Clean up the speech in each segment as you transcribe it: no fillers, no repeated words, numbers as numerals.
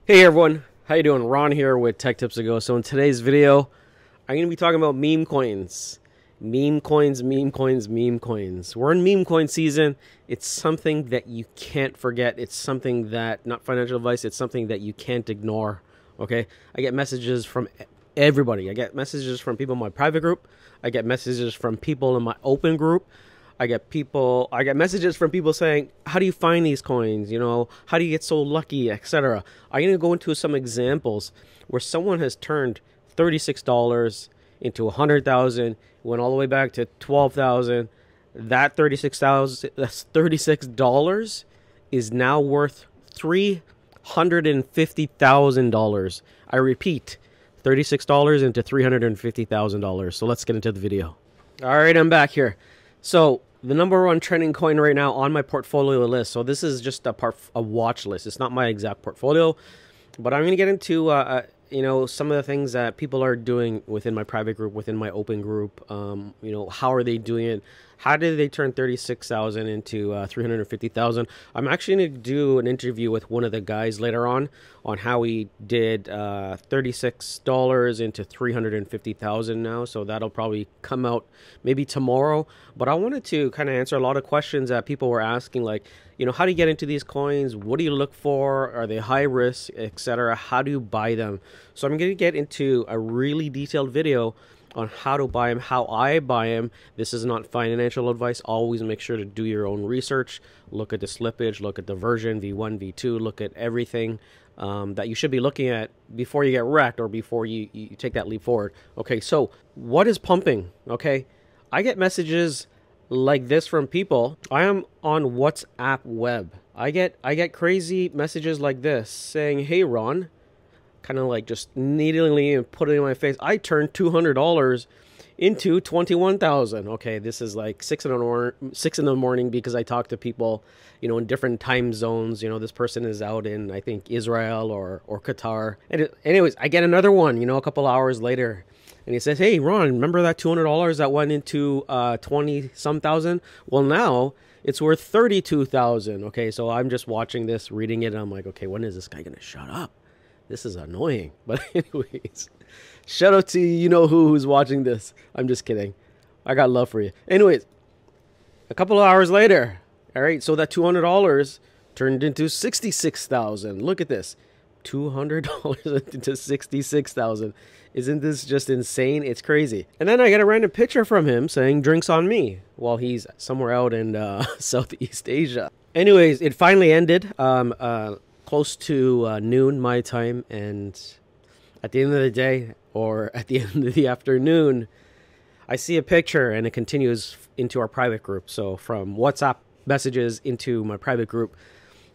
Hey everyone, how you doing? Ron here with TechTipsToGo. So in today's video, I'm going to be talking about meme coins. Meme coins, meme coins, meme coins. We're in meme coin season. It's something that you can't forget. It's something that, not financial advice, it's something that you can't ignore. Okay? I get messages from everybody. I get messages from people in my private group. I get messages from people in my open group. I get messages from people saying, how do you find these coins? You know, how do you get so lucky, etc. I'm going to go into some examples where someone has turned $36 into 100,000, went all the way back to 12,000. That $36 is now worth $350,000. I repeat, $36 into $350,000. So let's get into the video. All right, I'm back here. So the number one trending coin right now on my portfolio list. So this is just a watch list. It's not my exact portfolio, but I'm going to get into you know, some of the things that people are doing within my private group, within my open group. You know, how are they doing it? How did they turn 36,000 into 350,000? I'm actually going to do an interview with one of the guys later on how he did $36 into 350,000 now. So that'll probably come out maybe tomorrow. But I wanted to kind of answer a lot of questions that people were asking, like, you know, how do you get into these coins? What do you look for? Are they high risk, etc.? How do you buy them? So I'm going to get into a really detailed video on how to buy them, how I buy them. This is not financial advice. Always make sure to do your own research. Look at the slippage, look at the version, V1, V2, look at everything that you should be looking at before you get wrecked or before you take that leap forward. Okay, so what is pumping? Okay, I get messages like this from people. I am on WhatsApp web. I get crazy messages like this saying, hey Ron, kind of like just needling and putting it in my face, I turned $200 into 21,000. Okay, this is like 6 in the morning because I talk to people, you know, in different time zones. You know, this person is out in, I think, Israel or Qatar. And anyways, I get another one, you know, a couple hours later, and he says, hey Ron, remember that $200 that went into 20-some thousand? Well, now it's worth 32,000. Okay, so I'm just watching this, reading it, and I'm like, okay, when is this guy gonna shut up? This is annoying. But anyways, shout out to you know who's watching this. I'm just kidding. I got love for you. Anyways, a couple of hours later, all right, so that $200 turned into 66,000. Look at this. $200 into 66,000. Isn't this just insane? It's crazy. And then I get a random picture from him saying drinks on me while he's somewhere out in Southeast Asia. Anyways, it finally ended. Close to noon my time, and at the end of the day, or at the end of the afternoon, I see a picture and it continues into our private group. So from WhatsApp messages into my private group,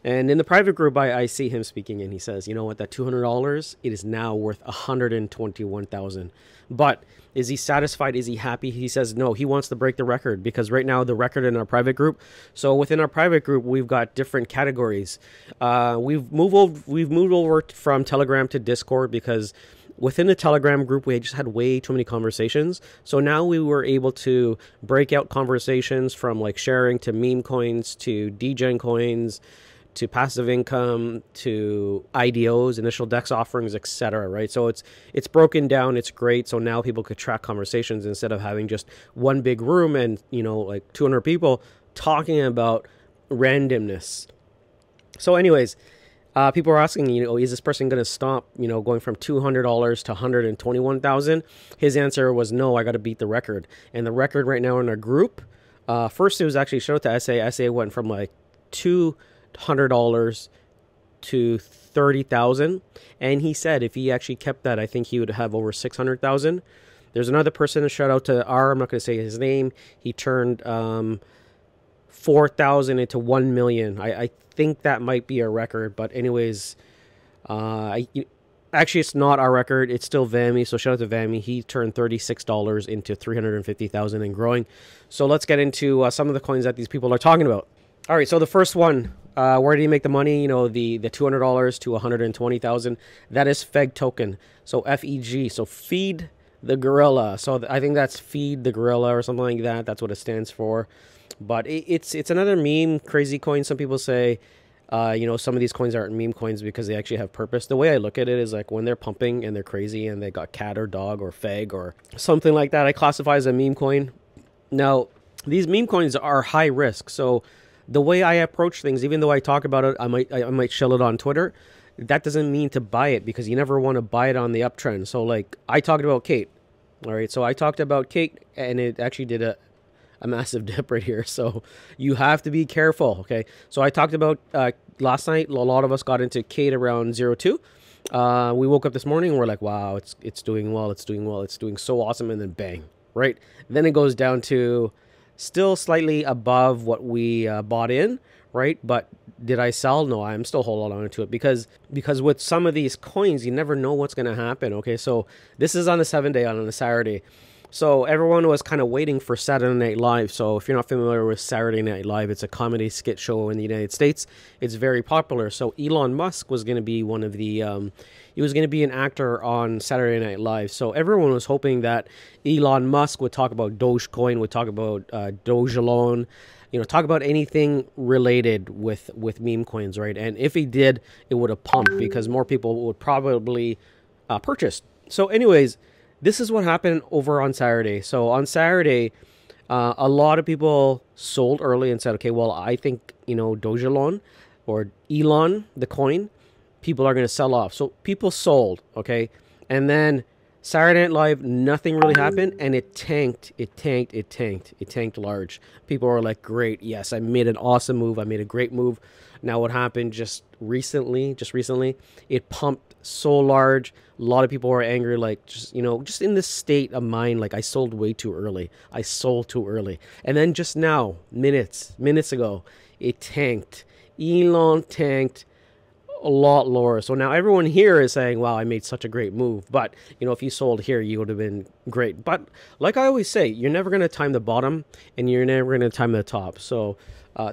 and in the private group I see him speaking, and he says, you know what, that $200, it is now worth 121,000. But is he satisfied? Is he happy? He says no, he wants to break the record, because right now the record in our private group, so within our private group we've got different categories. We've moved over from Telegram to Discord, because within the Telegram group we just had way too many conversations. So now we were able to break out conversations from like sharing to meme coins to degen coins to passive income, to IDOs, initial DEX offerings, etc. Right? So it's broken down. It's great. So now people could track conversations instead of having just one big room and, you know, like 200 people talking about randomness. So anyways, people are asking, you know, is this person going to stop, you know, going from $200 to 121,000? His answer was no, I got to beat the record. And the record right now in our group, first it was actually showed to SA. SA went from like $200 to 30,000, and he said if he actually kept that, I think he would have over 600,000. There's another person, a shout out to R, I'm not going to say his name. He turned 4,000 into 1 million. I think that might be a record, but anyways, actually it's not our record, it's still Vammy, so shout out to Vammy. He turned $36 into 350,000 and growing. So let's get into some of the coins that these people are talking about. All right, so the first one, where do you make the money? You know, the $200 to 120,000. That is SafeToken. So FEG. So feed the gorilla. So I think that's feed the gorilla or something like that. That's what it stands for. But it's another meme, crazy coin. Some people say You know, some of these coins aren't meme coins because they actually have purpose. The way I look at it is like when they're pumping and they're crazy and they got cat or dog or fag or something like that, I classify as a meme coin. Now, these meme coins are high risk. So the way I approach things, even though I talk about it, I might shill it on Twitter. That doesn't mean to buy it because you never want to buy it on the uptrend. So like I talked about Cate. All right. So I talked about Cate and it actually did a massive dip right here. So you have to be careful. Okay. So I talked about last night. A lot of us got into Cate around 02. We woke up this morning and we're like, wow, it's doing well. It's doing well. It's doing so awesome. And then bang, right? Then it goes down to still slightly above what we bought in, right? But did I sell? No, I'm still holding on to it because with some of these coins, you never know what's going to happen. Okay. So this is on a 7-day, on a Saturday. So everyone was kind of waiting for Saturday Night Live. So if you're not familiar with Saturday Night Live, it's a comedy skit show in the United States. It's very popular. So Elon Musk was going to be one of the, he was going to be an actor on Saturday Night Live. So everyone was hoping that Elon Musk would talk about Dogecoin, would talk about DogElon, you know, talk about anything related with meme coins, right? And if he did, it would have pumped because more people would probably purchase. So anyways, this is what happened over on Saturday. So on Saturday, a lot of people sold early and said, okay, well, I think, you know, DogElon or Elon, the coin, people are going to sell off. So people sold, okay? And then Saturday Night Live, nothing really happened, and it tanked. It tanked large. People were like, great, yes, I made an awesome move. I made a great move. Now what happened just recently, it pumped so large. A lot of people were angry, like, just, you know, just in this state of mind, like, I sold way too early. I sold too early. And then just now, minutes ago, it tanked. Elon tanked a lot lower. So now everyone here is saying, wow, I made such a great move. But, you know, if you sold here, you would have been great. But like I always say, you're never going to time the bottom and you're never going to time the top. So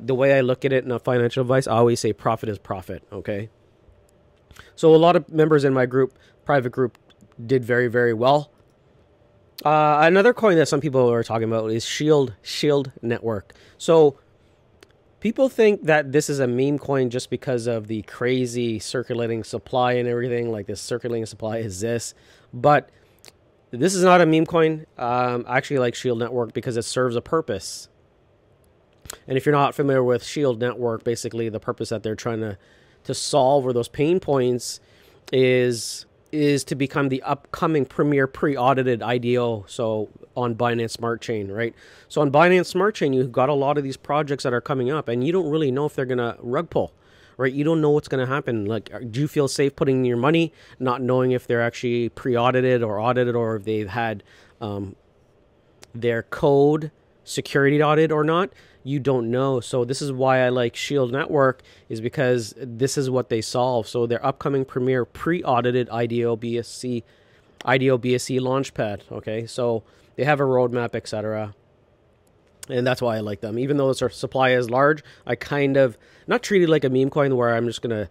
the way I look at it in a financial advice, I always say profit is profit, okay? So a lot of members in my group, private group, did very, very well. Another coin that some people are talking about is SHILD network. So people think that this is a meme coin just because of the crazy circulating supply and everything. Like this circulating supply is this, but this is not a meme coin. I actually like SHILD network because it serves a purpose. And if you're not familiar with SHILD network, basically the purpose that they're trying to solve, or those pain points, is to become the upcoming premier pre-audited IDO. So on Binance Smart Chain, right? So on Binance Smart Chain, you've got a lot of these projects that are coming up and you don't really know if they're going to rug pull, right? You don't know what's going to happen. Like, do you feel safe putting in your money, not knowing if they're actually pre-audited or audited, or if they've had their code security audited or not? You don't know. So this is why I like SHILD network, is because this is what they solve. So their upcoming premier pre-audited IDO BSC launchpad. Okay, so they have a roadmap, etc. And that's why I like them. Even though their supply is large, I kind of not treat it like a meme coin where I'm just gonna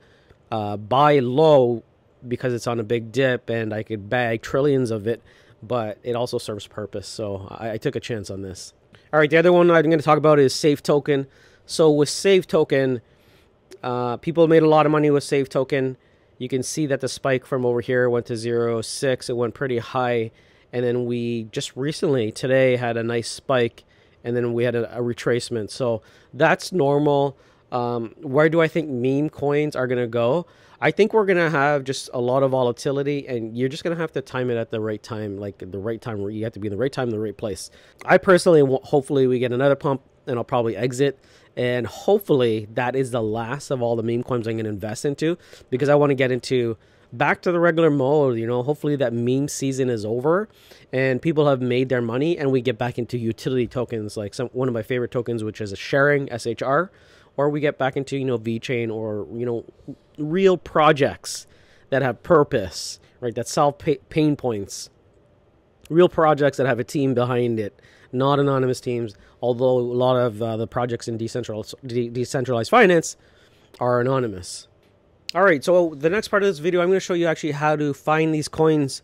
buy low because it's on a big dip and I could bag trillions of it, but it also serves purpose. So I took a chance on this. All right, the other one I'm going to talk about is SafeToken. So with SafeToken, people made a lot of money with SafeToken. You can see that the spike from over here went to 0.06. It went pretty high. And then we just recently, today, had a nice spike. And then we had a retracement. So that's normal. Where do I think meme coins are going to go? I think we're going to have just a lot of volatility, and you're just going to have to time it at the right time, like the right time where you have to be in the right time, in the right place. I personally, hopefully we get another pump and I'll probably exit. And hopefully that is the last of all the meme coins I'm going to invest into, because I want to get into back to the regular mode. You know, hopefully that meme season is over and people have made their money and we get back into utility tokens, like one of my favorite tokens, which is a sharing SHR. Or we get back into, you know, VeChain, or, you know, real projects that have purpose, right? That solve pain points. Real projects that have a team behind it, not anonymous teams. Although a lot of the projects in decentralized finance are anonymous. All right, so the next part of this video, I'm going to show you actually how to find these coins,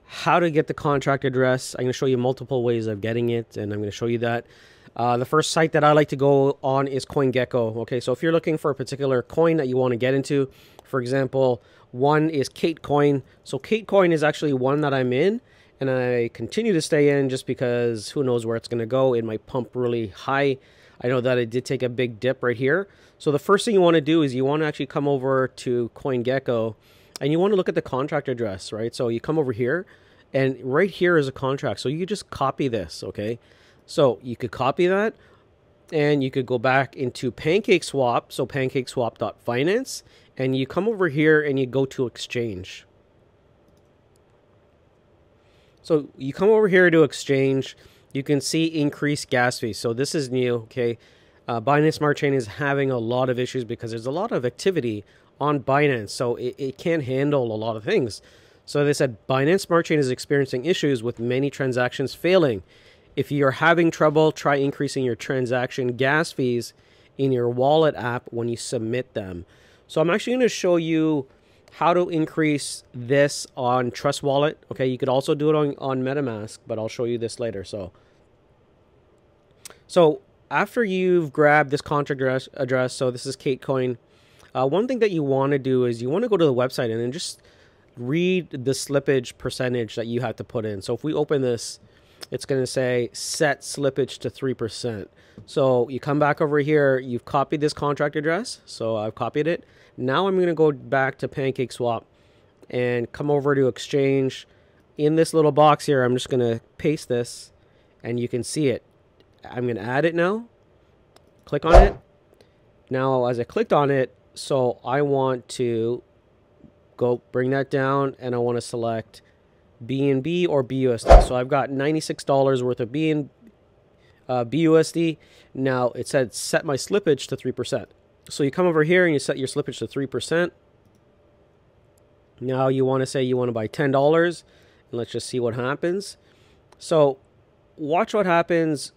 how to get the contract address. I'm going to show you multiple ways of getting it, and I'm going to show you that. The first site that I like to go on is CoinGecko. Okay, so if you're looking for a particular coin that you want to get into, for example, one is CateCoin. So CateCoin is actually one that I'm in, and I continue to stay in just because who knows where it's going to go. It might pump really high. I know that it did take a big dip right here. So the first thing you want to do is you want to actually come over to CoinGecko, and you want to look at the contract address, right? So you come over here, and right here is a contract. So you could just copy this, okay? So you could copy that, and you could go back into PancakeSwap, so pancakeswap.finance, and you come over here and you go to exchange. So you come over here to exchange, you can see increased gas fees. So this is new, okay? Binance Smart Chain is having a lot of issues because there's a lot of activity on Binance, so it can't handle a lot of things. So they said Binance Smart Chain is experiencing issues with many transactions failing. If you're having trouble, try increasing your transaction gas fees in your wallet app when you submit them. So I'm actually going to show you how to increase this on Trust Wallet. Okay, you could also do it on MetaMask, but I'll show you this later. So after you've grabbed this contract address, so this is CateCoin, one thing that you want to do is you want to go to the website and then just read the slippage percentage that you have to put in. So if we open this, it's going to say set slippage to 3%. So you come back over here, you've copied this contract address. So I've copied it. Now I'm going to go back to PancakeSwap and come over to exchange. In this little box here, I'm just going to paste this and you can see it. I'm going to add it now. Click on it. Now, as I clicked on it, so I want to go bring that down and I want to select BNB or BUSD. So I've got $96 worth of BUSD. Now it said set my slippage to 3%. So you come over here and you set your slippage to 3%. Now you want to say you want to buy $10. And let's just see what happens. So watch what happens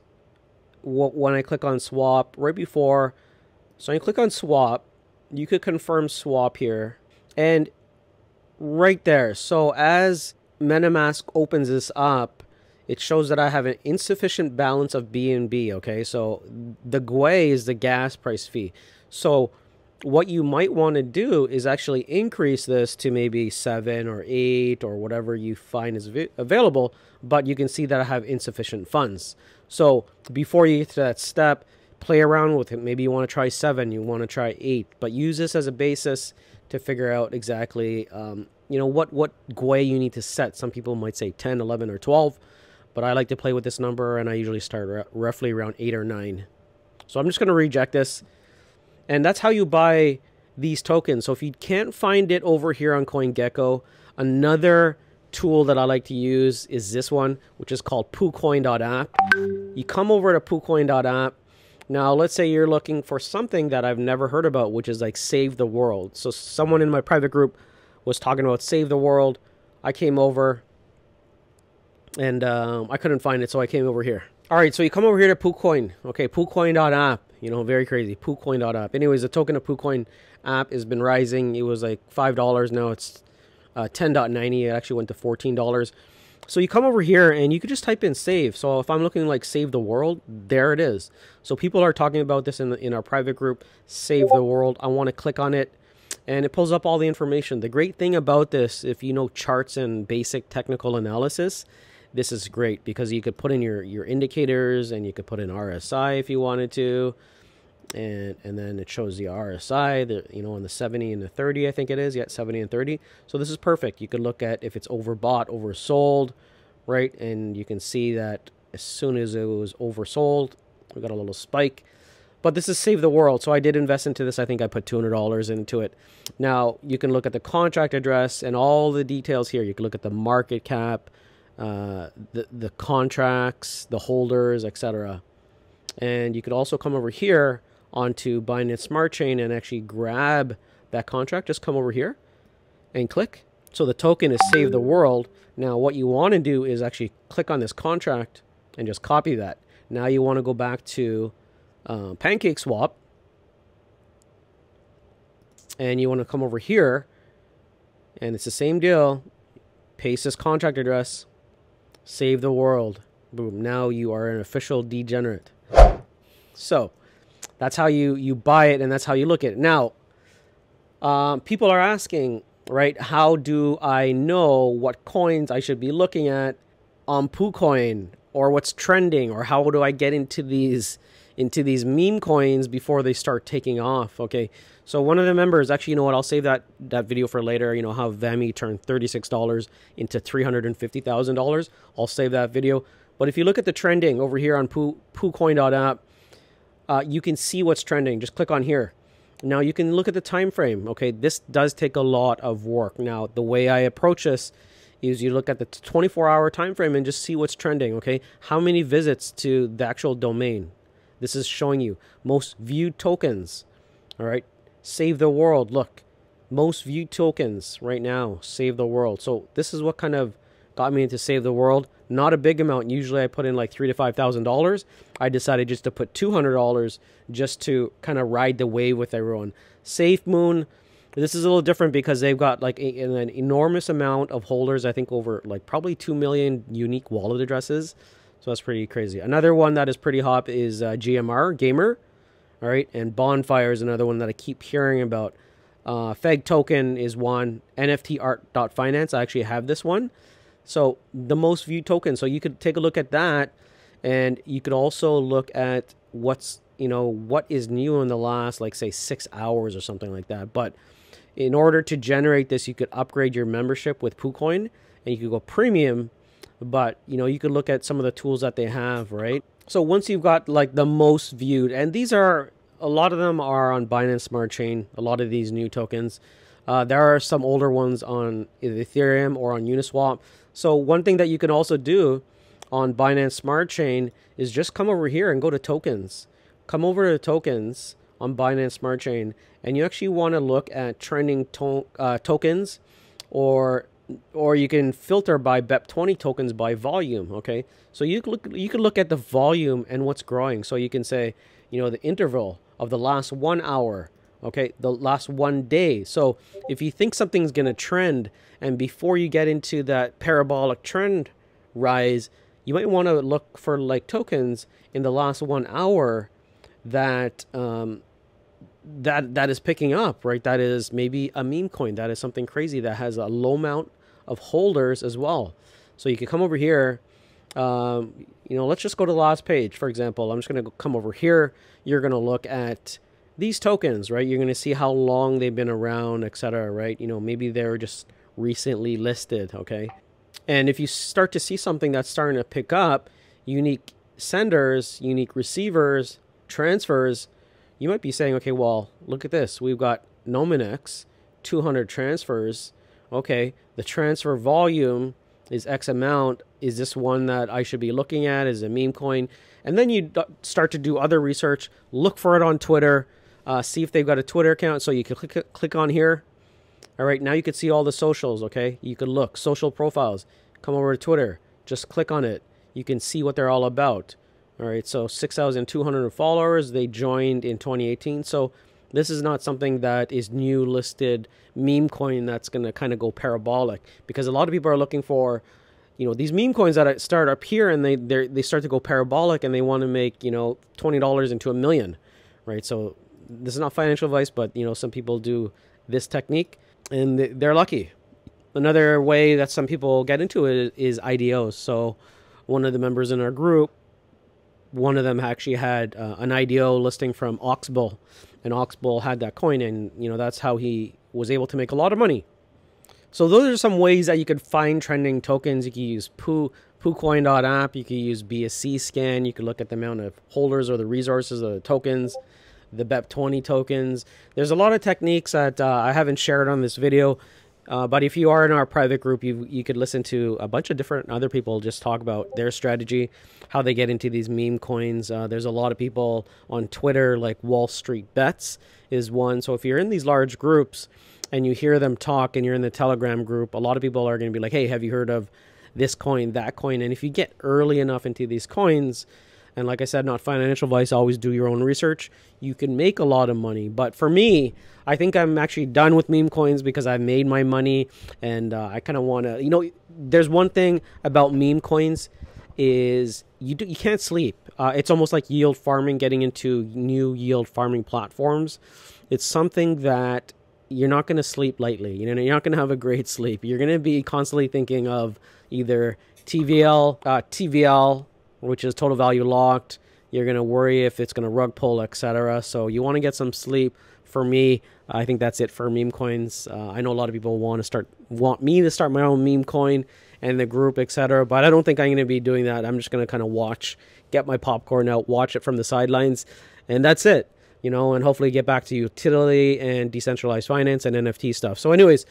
when I click on swap right before. So I click on swap. You could confirm swap here. And right there. So as MetaMask opens this up, it shows that I have an insufficient balance of BNB, okay? So the GUI is the gas price fee. So what you might want to do is actually increase this to maybe 7 or 8 or whatever you find is available, but you can see that I have insufficient funds. So before you get to that step, play around with it. Maybe you want to try 7, you want to try 8, but use this as a basis to figure out exactly you know, what GUI you need to set. Some people might say 10, 11, or 12, but I like to play with this number, and I usually start roughly around 8 or 9. So I'm just going to reject this, and that's how you buy these tokens. So if you can't find it over here on CoinGecko, another tool that I like to use is this one, which is called poocoin.app. You come over to poocoin.app. Now, let's say you're looking for something that I've never heard about, which is like Save the World. So someone in my private group was talking about Save the World. I came over and I couldn't find it, so I came over here. All right, so you come over here to PooCoin. Okay, poocoin.app. You know, very crazy. PooCoin.app. Anyways, the token of PooCoin app has been rising. It was like $5. Now it's 10.90. It actually went to $14. So you come over here and you could just type in save. So if I'm looking like Save the World, there it is. So people are talking about this in our private group, Save the World. I want to click on it and it pulls up all the information. The great thing about this, if you know charts and basic technical analysis, this is great because you could put in your indicators and you could put in RSI if you wanted to. And then it shows the RSI, you know, on the 70 and the 30, I think it is. Yeah, 70 and 30. So this is perfect. You could look at if it's overbought, oversold, right? And you can see that as soon as it was oversold, we got a little spike. But this is Save the World. So I did invest into this. I think I put $200 into it. Now, you can look at the contract address and all the details here. You can look at the market cap, the contracts, the holders, etc. And you could also come over here onto Binance Smart Chain and actually grab that contract. Just come over here and click. So the token is Save the World. Now what you want to do is actually click on this contract and just copy that. Now you want to go back to PancakeSwap and you want to come over here and it's the same deal. Paste this contract address, Save the World. Boom. Now you are an official degenerate. So that's how you buy it, and that's how you look at it. Now, people are asking, right, how do I know what coins I should be looking at on poocoin, or what's trending, or how do I get into these meme coins before they start taking off? Okay, so one of the members, actually, you know what, I'll save that video for later. You know how Vemi turned $36 into $350,000. I'll save that video. But if you look at the trending over here on poocoin.app, you can see what's trending. Just click on here. Now you can look at the time frame. Okay, this does take a lot of work. Now the way I approach this is you look at the 24-hour time frame and just see what's trending. Okay, how many visits to the actual domain? This is showing you most viewed tokens. All right, save the world. Look, most viewed tokens right now. Save the world. So this is what kind of got me into save the world. Not a big amount. Usually I put in like $3,000 to $5,000. I decided just to put $200 just to kind of ride the wave with everyone. SafeMoon, this is a little different because they've got like an enormous amount of holders. I think over like probably 2 million unique wallet addresses. So that's pretty crazy. Another one that is pretty hot is GMR, Gamer. All right, and Bonfire is another one that I keep hearing about. SafeToken is one. NFTart.finance. I actually have this one. So the most viewed token. So you could take a look at that, and you could also look at what's, you know, what is new in the last, like, say 6 hours or something like that. But in order to generate this, you could upgrade your membership with poocoin, and you could go premium. But, you know, you could look at some of the tools that they have, right? So once you've got like the most viewed, and these are, a lot of them are on Binance Smart Chain, a lot of these new tokens. There are some older ones on either Ethereum or on Uniswap. So one thing that you can also do on Binance Smart Chain is just come over here and go to tokens. Come over to tokens on Binance Smart Chain, and you actually want to look at trending tokens, or you can filter by BEP20 tokens by volume. Okay, so you can look at the volume and what's growing. So you can say, you know, the interval of the last 1 hour. Okay, the last 1 day. So if you think something's going to trend, and before you get into that parabolic trend rise, you might want to look for like tokens in the last 1 hour that that is picking up, right? That is maybe a meme coin. That is something crazy that has a low amount of holders as well. So you can come over here. You know, let's just go to the last page. For example, I'm just going to come over here. You're going to look at these tokens, right? You're going to see how long they've been around, etc., right? You know, maybe they're just recently listed, okay? And if you start to see something that's starting to pick up, unique senders, unique receivers, transfers, you might be saying, okay, well, look at this. We've got Nominex, 200 transfers. Okay, the transfer volume is X amount. Is this one that I should be looking at? Is it a meme coin? And then you start to do other research. Look for it on Twitter. See if they've got a Twitter account. So you can click on here. All right, now you can see all the socials, okay? You can look, social profiles. Come over to Twitter. Just click on it. You can see what they're all about. All right, so 6,200 followers. They joined in 2018. So this is not something that is new listed meme coin that's going to kind of go parabolic, because a lot of people are looking for, you know, these meme coins that start up here and they start to go parabolic, and they want to make, you know, $20 into $1 million, right? So this is not financial advice, but, you know, some people do this technique and they're lucky. Another way that some people get into it is IDOs. So one of the members in our group, one of them actually had an IDO listing from Oxbow, and Oxbow had that coin, and, you know, that's how he was able to make a lot of money. So those are some ways that you could find trending tokens. You can use poocoin.app. You can use BSC scan. You can look at the amount of holders or the resources of the tokens, the BEP20 tokens. There's a lot of techniques that I haven't shared on this video. But if you are in our private group, you could listen to a bunch of different other people just talk about their strategy, how they get into these meme coins. There's a lot of people on Twitter, like Wall Street Bets is one. So if you're in these large groups and you hear them talk and you're in the Telegram group, a lot of people are going to be like, hey, have you heard of this coin, that coin? And if you get early enough into these coins, and like I said, not financial advice, always do your own research, you can make a lot of money. But for me, I think I'm actually done with meme coins because I've made my money, and I kind of want to, you know, there's one thing about meme coins is you can't sleep. It's almost like yield farming, getting into new yield farming platforms. It's something that you're not going to sleep lightly. You know, you're not going to have a great sleep. You're going to be constantly thinking of either TVL, which is total value locked. You're going to worry if it's going to rug pull, etc. So you want to get some sleep. For me, I think that's it for meme coins. I know a lot of people want me to start my own meme coin and the group, etc. But I don't think I'm going to be doing that. I'm just going to kind of watch, get my popcorn out, watch it from the sidelines, and that's it. You know, and hopefully get back to utility and decentralized finance and NFT stuff. So anyways,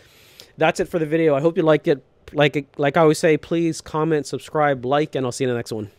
that's it for the video. I hope you liked it. Like I always say, please comment, subscribe, like, and I'll see you in the next one.